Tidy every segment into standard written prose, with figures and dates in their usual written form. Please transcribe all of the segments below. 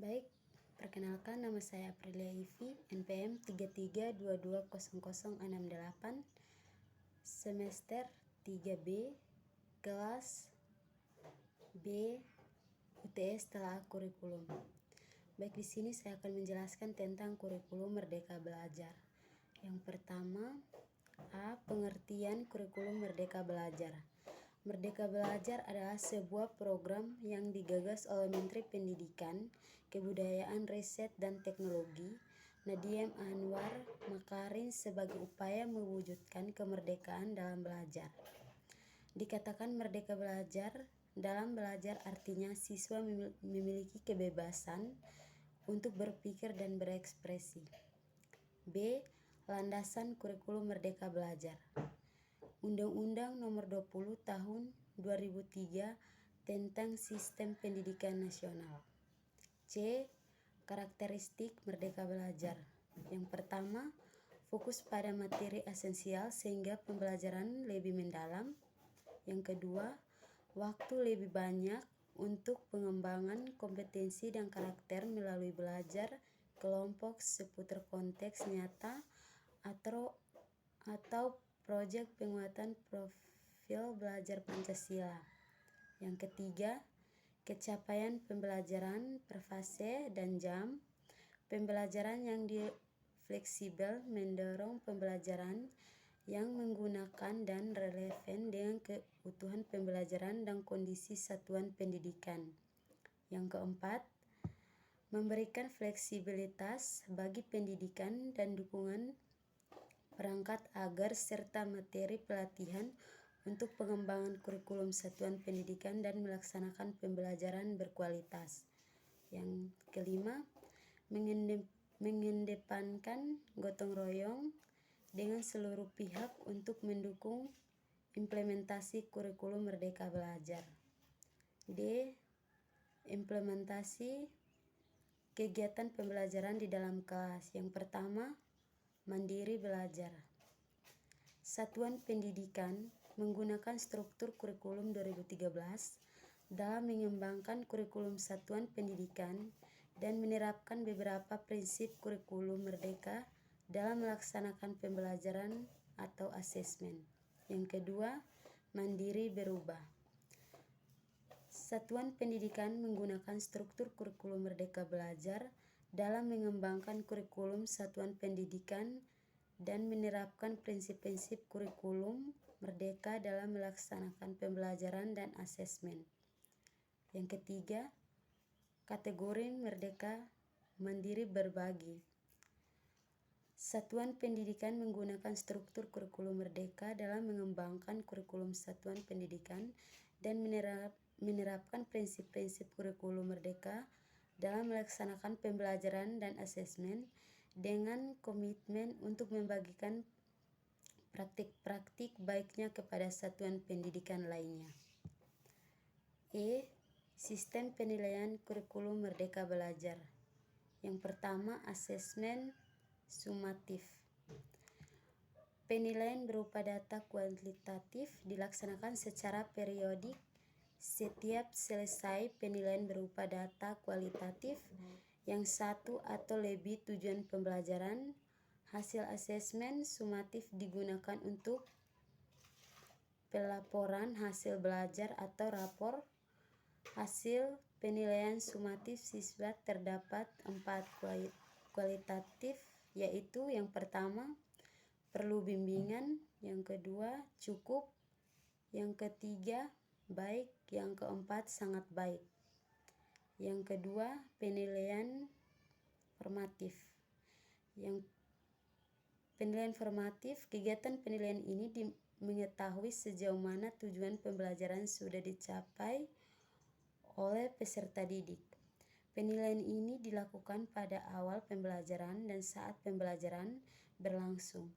Baik, perkenalkan nama saya Aprilia Ivi, NPM 33220068, semester 3B, kelas B, UTS Telaah Kurikulum. Baik, di sini saya akan menjelaskan tentang kurikulum Merdeka Belajar. Yang pertama, pengertian kurikulum Merdeka Belajar. Merdeka Belajar adalah sebuah program yang digagas oleh Menteri Pendidikan, Kebudayaan, Riset, dan Teknologi, Nadiem Anwar Makarim sebagai upaya mewujudkan kemerdekaan dalam belajar. Dikatakan merdeka belajar dalam belajar artinya siswa memiliki kebebasan untuk berpikir dan berekspresi. B. Landasan kurikulum Merdeka Belajar. Undang-Undang Nomor 20 Tahun 2003 tentang Sistem Pendidikan Nasional. C. Karakteristik Merdeka Belajar. Yang pertama, fokus pada materi esensial sehingga pembelajaran lebih mendalam. Yang kedua, waktu lebih banyak untuk pengembangan kompetensi dan karakter melalui belajar kelompok seputar konteks nyata atau proyek penguatan profil belajar Pancasila. Yang ketiga, capaian pembelajaran per fase dan jam. Pembelajaran yang fleksibel mendorong pembelajaran yang menggunakan dan relevan dengan kebutuhan pembelajaran dan kondisi satuan pendidikan. Yang keempat, memberikan fleksibilitas bagi pendidikan dan dukungan perangkat agar serta materi pelatihan untuk pengembangan kurikulum satuan pendidikan dan melaksanakan pembelajaran berkualitas. Yang kelima, mengedepankan gotong royong dengan seluruh pihak untuk mendukung implementasi kurikulum Merdeka Belajar. D. Implementasi kegiatan pembelajaran di dalam kelas. Yang pertama, mandiri belajar. Satuan pendidikan menggunakan struktur kurikulum 2013 dalam mengembangkan kurikulum satuan pendidikan dan menerapkan beberapa prinsip kurikulum merdeka dalam melaksanakan pembelajaran atau asesmen. Yang kedua, mandiri berubah. Satuan pendidikan menggunakan struktur kurikulum Merdeka Belajar dalam mengembangkan kurikulum satuan pendidikan dan menerapkan prinsip-prinsip kurikulum merdeka dalam melaksanakan pembelajaran dan asesmen. Yang ketiga, kategori merdeka mandiri berbagi. Satuan pendidikan menggunakan struktur kurikulum merdeka dalam mengembangkan kurikulum satuan pendidikan dan menerapkan prinsip-prinsip kurikulum merdeka dalam melaksanakan pembelajaran dan asesmen dengan komitmen untuk membagikan praktik-praktik baiknya kepada satuan pendidikan lainnya. E. Sistem penilaian kurikulum Merdeka Belajar. Yang pertama, asesmen sumatif. Penilaian berupa data kualitatif dilaksanakan secara periodik. Setiap selesai penilaian berupa data kualitatif yang satu atau lebih tujuan pembelajaran, hasil asesmen sumatif digunakan untuk pelaporan hasil belajar atau rapor hasil penilaian sumatif siswa. Terdapat 4 kualitatif, yaitu yang pertama, perlu bimbingan, yang kedua, cukup, yang ketiga, baik, yang keempat, sangat baik. Yang kedua, penilaian formatif. Yang penilaian formatif, kegiatan penilaian ini mengetahui sejauh mana tujuan pembelajaran sudah dicapai oleh peserta didik. Penilaian ini dilakukan pada awal pembelajaran dan saat pembelajaran berlangsung.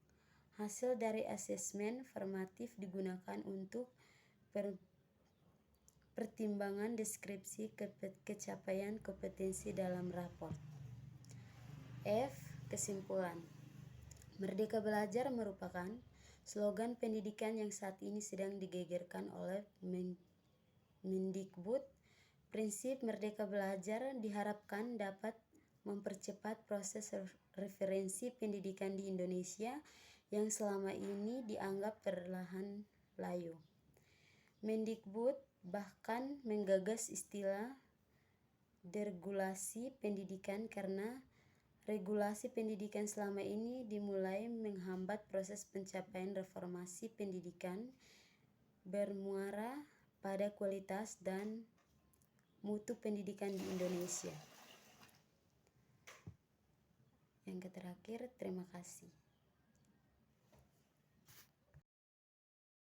Hasil dari asesmen formatif digunakan untuk pertimbangan deskripsi capaian kompetensi dalam raport. F. Kesimpulan. Merdeka Belajar merupakan slogan pendidikan yang saat ini sedang digegerkan oleh Mendikbud Prinsip Merdeka Belajar diharapkan dapat mempercepat proses referensi pendidikan di Indonesia yang selama ini dianggap perlahan layu. Mendikbud bahkan menggagas istilah deregulasi pendidikan karena regulasi pendidikan selama ini dimulai menghambat proses pencapaian reformasi pendidikan bermuara pada kualitas dan mutu pendidikan di Indonesia. Yang terakhir, terima kasih.